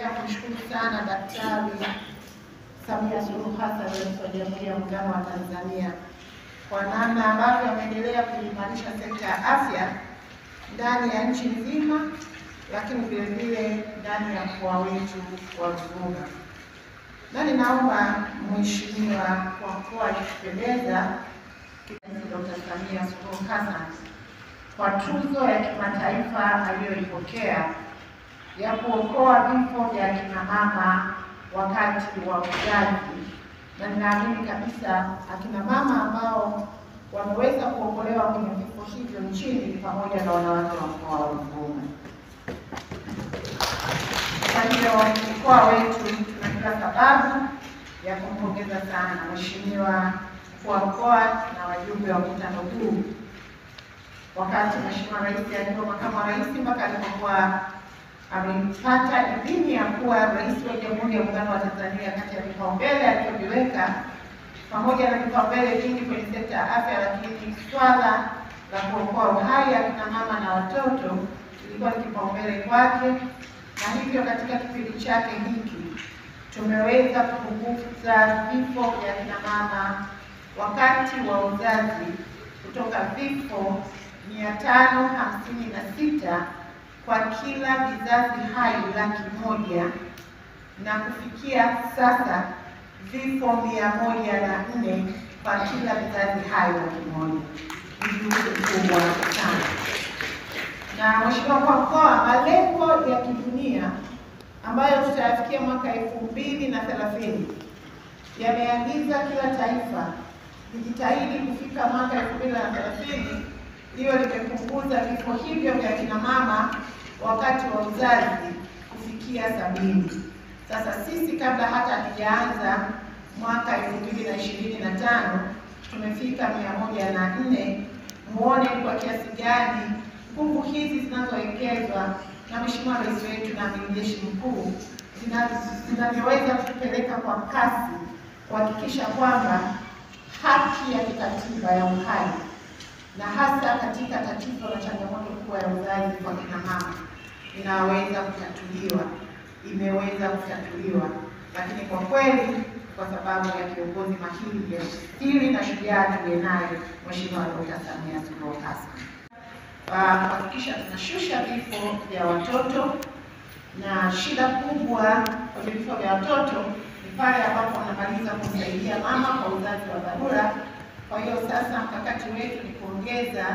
Kumshukuru sana Daktari Samia Suluhu Hassan, Rais wa Jamhuri ya Muungano wa Tanzania, kwa namna ambavyo ameendelea kuimarisha sekta ya afya ndani ya nchi nzima, lakini vile vile ndani ya mkoa wetu wa Ruvuma. Na ninaomba Mheshimiwa kwa mkoa akipendeza, Dr. Samia Suluhu Hassan kwa tuzo ya kimataifa aliyoipokea ya kuokoa vifo vya kina mama wakati wa uzazi, na ninaamini kabisa akina mama ambao wameweza kuokolewa kwenye vifo hivyo nchini ni pamoja na wanawake wa mkoa wa Ruvuma. Kwa hiyo mkoa wetu tuna kila sababu ya kumpongeza sana Mheshimiwa mkuu wa mkoa na wajumbe wa mkutano huu, wakati Mheshimiwa Rais alikuwa makamu wa rais mpaka alipokuwa amepata idhini ya kuwa Rais wa Jamhuri ya Muungano wa Tanzania. Kati ya vipaumbele alivyoviweka, pamoja na vipaumbele vingi kwenye sekta ya afya, lakini swala la kuokoa uhai ya kina mama na watoto ilikuwa ni kipaumbele kwake, na hivyo katika kipindi chake hiki tumeweza kupunguza vifo vya kina mama wakati wa uzazi kutoka vifo 556 kwa kila vizazi hai 100,000 na kufikia sasa vifo 104 kwa kila vizazi hai 100,000. Ni juhudi kubwa sana. Na Mheshimiwa mkuu wa mkoa, malengo ya kidunia ambayo tutayafikia mwaka 2030 yameagiza kila taifa lijitahidi kufika mwaka 2030 hiyo limepunguza vifo hivyo vya kina mama wakati wa uzazi kufikia 70. Sasa sisi kabla hata hatujaanza mwaka 2025 tumefika 104. Muone kwa kiasi gani nguvu hizi zinazowekezwa na Mheshimiwa Rais wetu na Amiri Jeshi Mkuu zinavyoweza kutupeleka kwa kasi kuhakikisha kwamba haki ya kikatiba ya uhai, na hasa katika tatizo la changamoto kubwa ya uzazi kwa kina mama inaweza kutatuliwa, imeweza kutatuliwa. Lakini kwa kweli, kwa sababu ya kiongozi mahiri, jasiri na shujaa tuliyenaye Mheshimiwa Dr. Samia Suluhu Hassan, kuhakikisha tunashusha vifo vya watoto. Na shida kubwa kwa vifo vya watoto ni pale ambapo wanamaliza kumsaidia mama kwa uzazi wa dharura. Kwa hiyo sasa mkakati wetu ni kuongeza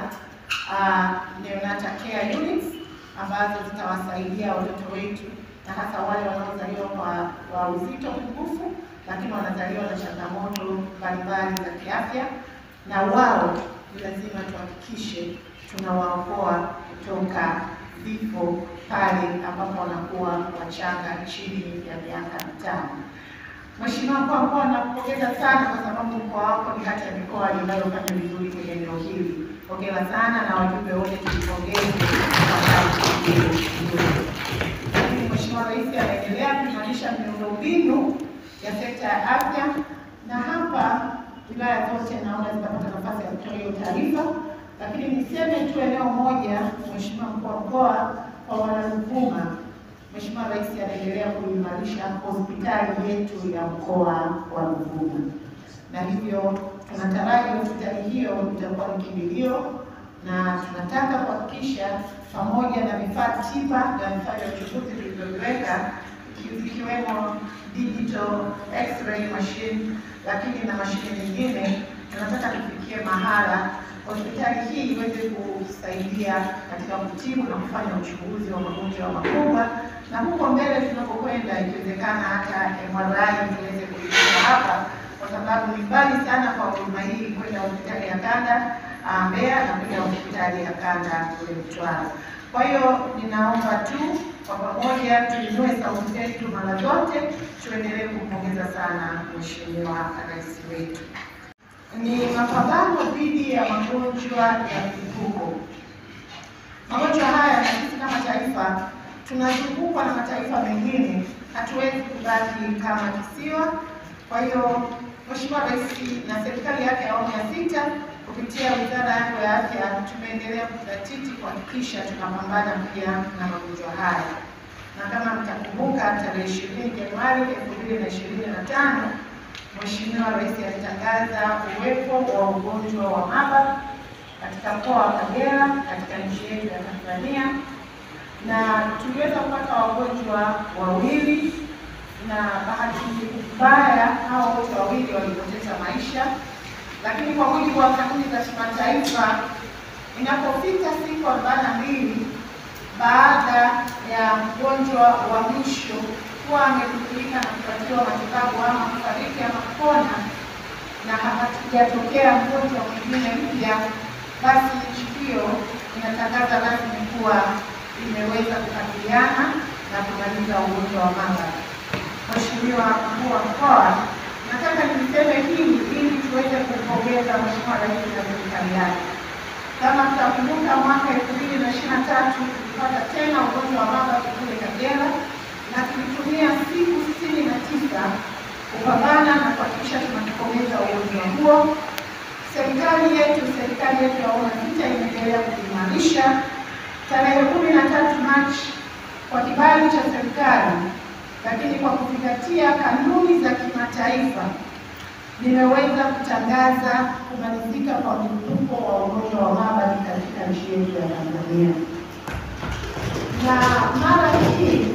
neonatal care units ambazo zitawasaidia watoto wetu, na hasa wale wanaozaliwa kwa uzito pungufu, lakini wanazaliwa na changamoto mbalimbali za kiafya, na wao lazima tuhakikishe tunawaokoa kutoka vifo pale ambapo wanakuwa wachanga chini ya miaka 5. Mheshimiwa mkuu wa mkoa, nakupongeza sana kwa sababu mkoa wako ni kati ya mikoa inayofanya vizuri kwenye eneo hili. Hongera sana, na wajumbe wote tulipongeze kwa kazi hii. Lakini Mheshimiwa Rais anaendelea kuimarisha miundombinu ya sekta ya afya, na hapa wilaya zote naona zitapata nafasi ya kutoa hiyo taarifa. Lakini niseme tu eneo moja, Mheshimiwa mkuu wa mkoa, kwa Wanaruvuma, Mheshimiwa Rais anaendelea kuimarisha hospitali yetu ya mkoa wa Ruvuma, na hivyo tunataraji hospitali hiyo itakuwa ni kimbilio, na tunataka kuhakikisha pamoja na vifaa tiba na vifaa vya uchunguzi vilivyoviweka, ikiwemo digital x-ray machine, lakini na mashine nyingine, tunataka tufikie mahala hospitali hii iweze kusaidia katika kutibu na kufanya uchunguzi wa magonjwa makubwa, na huko mbele tunapokwenda ikiwezekana hata MRI iweze kufikia hapa, kwa sababu ni mbali sana kwa huduma hii kwenda hospitali ya kanda Mbeya na kwenda hospitali ya kanda kule Mtwara. Kwa hiyo ninaomba tu kwa pamoja tuinue sauti zetu mara zote, tuendelee kumpongeza sana Mheshimiwa Rais wetu. Ni mapambano dhidi ya magonjwa ya mlipuko. Magonjwa haya, na sisi kama taifa tunazungukwa na mataifa mengine, hatuwezi kubaki kama kisiwa. Kwa hiyo Mheshimiwa Rais na serikali yake ya awamu ya 6 kupitia wizara yako ya afya tumeendelea kujizatiti kuhakikisha tunapambana pia na magonjwa haya. na kama mtakumbuka tarehe 20 Januari 2025 Mheshimiwa Rais alitangaza uwepo wa ugonjwa wa Marburg katika mkoa wa Kagera katika nchi yetu ya Tanzania, na tuliweza kupata wagonjwa wawili, na bahati mbaya hao wote wawili walipoteza maisha. Lakini kwa mujibu wa kanuni za kimataifa, inapofika siku 42 baada ya mgonjwa wa mwisho kuwa amegundulika na kupatiwa matibabu ama kufariki ama kupona na hakujatokea mgonjwa mwingine mpya, basi nchi hiyo inatangaza rasmi kuwa imeweza kukabiliana na kumaliza ugonjwa wa Marburg. Mheshimiwa Mkuu wa Mkoa, nataka niseme hili ili tuweze kumpongeza Mheshimiwa Rais na serikali yake. Kama mtakumbuka, mwaka 2023 tulipata tena ugonjwa wa Marburg kule Kagera, na tulitumia siku 69 kupambana na kuhakikisha tunatokomeza ugonjwa huo. Serikali yetu ya awamu ya sita imeendelea kuimarisha. Tarehe 13 Machi, kwa kibali cha serikali lakini kwa kuzingatia kanuni za kimataifa, nimeweza kutangaza kumalizika kwa mlipuko wa ugonjwa wa Marburg katika nchi yetu ya Tanzania. Na mara hii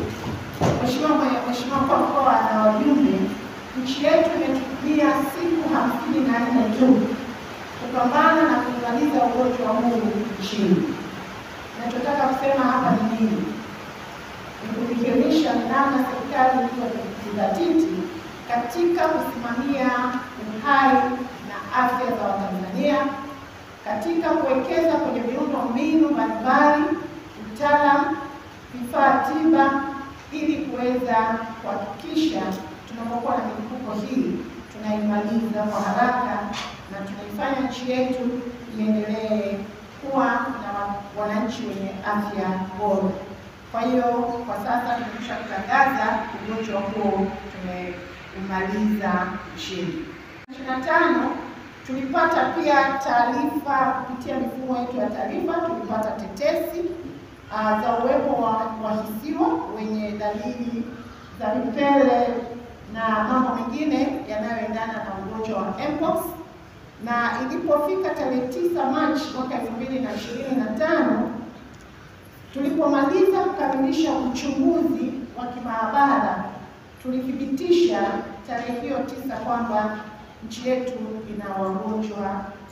Mheshimiwa Mkuu wa Mkoa na wajumbe, nchi yetu imetumia siku 54 tu kupambana na kumaliza ugonjwa huu nchini. Nachotaka kusema hapa ni nini? Kurekebisha namna serikali ilivyojizatiti katika kusimamia uhai na afya za Watanzania, katika kuwekeza kwenye miundombinu mbalimbali, utaalamu, vifaa tiba, ili kuweza kuhakikisha tunapokuwa na milipuko hii tunaimaliza kwa haraka na tunaifanya nchi yetu iendelee kuwa na wananchi wenye afya bora. Kwa hiyo kwa sasa tumekwisha kutangaza ugonjwa huo tumeumaliza nchini. 25 tulipata pia taarifa kupitia mifumo yetu ya taarifa, tulipata tetesi za uwepo wa wahisiwa wenye dalili za vipele na mambo mengine yanayoendana na ugonjwa wa Mpox, na ilipofika tarehe 9 Machi mwaka 2025 tulipomaliza kukamilisha uchunguzi wa kimaabara, tulithibitisha tarehe hiyo 9 kwamba nchi yetu ina wagonjwa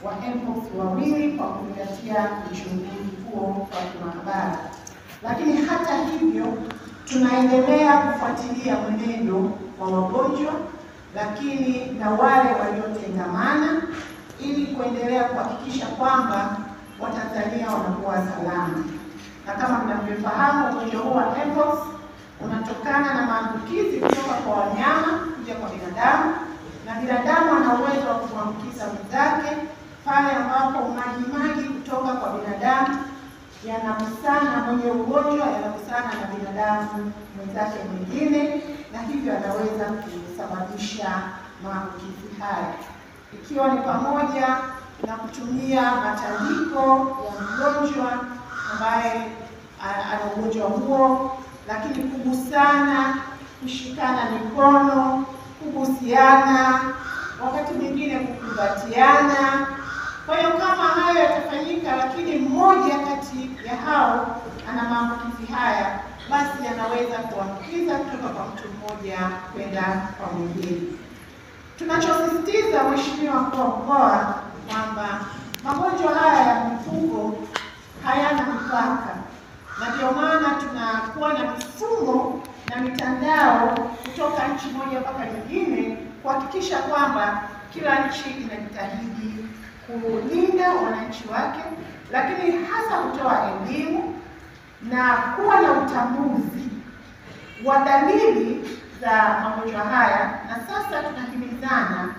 wa Mpox wawili kwa kuzingatia uchunguzi huo wa kimaabara. Lakini hata hivyo tunaendelea kufuatilia mwenendo wa wagonjwa lakini na wale waliotengamana, ili kuendelea kuhakikisha kwamba Watanzania wanakuwa salama. Na kama mnavyofahamu, ugonjwa huu wa Mpox unatokana na maambukizi kutoka kwa wanyama kuja kwa binadamu, na binadamu ana uwezo wa kuambukiza wenzake pale ambapo majimaji kutoka kwa binadamu yanagusana, mwenye ugonjwa yanagusana na binadamu mwenzake mwingine, na hivyo anaweza kusababisha maambukizi haya, ikiwa ni pamoja na kutumia matandiko ya mgonjwa ambaye ana ugonjwa huo, lakini kugusana, kushikana mikono, kubusiana, wakati mwingine kukumbatiana. Kwa hiyo kama hayo yatafanyika, lakini mmoja kati ya hao ana maambukizi haya, basi anaweza kuambukiza kutoka kwa mtu mmoja kwenda kwa mwingine. Tunachosisitiza Mheshimiwa Mkuu wa Mkoa kwamba magonjwa haya ya mlipuko hayana mipaka, na ndio maana tunakuwa na mifumo na mitandao kutoka nchi moja mpaka nyingine kuhakikisha kwamba kila nchi inajitahidi kulinda wananchi wake, lakini hasa kutoa elimu na kuwa na utambuzi wa dalili za magonjwa haya. Na sasa tunahimizana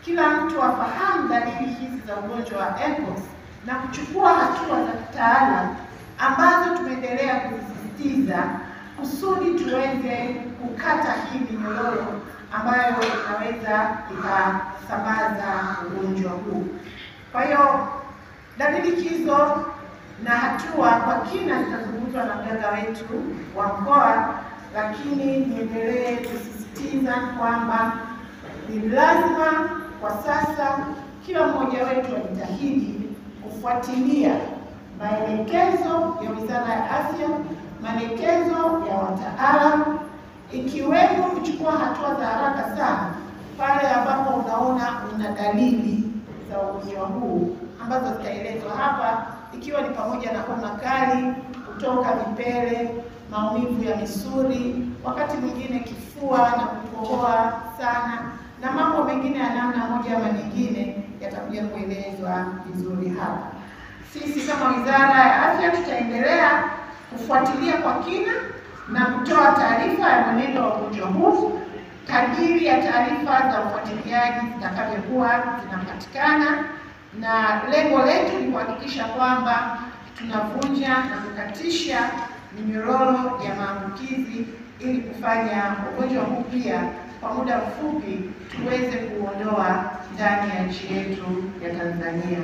kila mtu afahamu dalili hizi za ugonjwa wa Mpox na kuchukua hatua za kitaalamu ambazo tumeendelea kuzisisitiza kusudi tuweze kukata hii minyororo ambayo inaweza ikasambaza ugonjwa huu. Kwa hiyo dalili hizo na hatua kwa kina zitazungumzwa na mganga wetu wa mkoa, lakini niendelee kusisitiza kwamba ni lazima kwa sasa kila mmoja wetu ajitahidi kufuatilia maelekezo ya Wizara ya Afya, maelekezo ya wataalamu, ikiwemo kuchukua hatua za haraka sana pale ambapo unaona una dalili za ugonjwa huu ambazo zitaelezwa hapa, ikiwa ni pamoja na homa kali, kutoka vipele, maumivu ya misuli, wakati mwingine kifua na kukohoa sana, na mambo mengine ya namna moja ama nyingine yatakuja kuelezwa vizuri hapa. Sisi kama Wizara ya Afya tutaendelea kufuatilia kwa kina na kutoa taarifa ya mwenendo wa ugonjwa huu kadiri ya taarifa za ufuatiliaji zitakavyokuwa zinapatikana, na lengo letu ni kuhakikisha kwamba tunavunja na kukatisha minyororo ya maambukizi ili kufanya ugonjwa huu pia kwa muda mfupi tuweze kuondoa ndani ya nchi yetu ya Tanzania.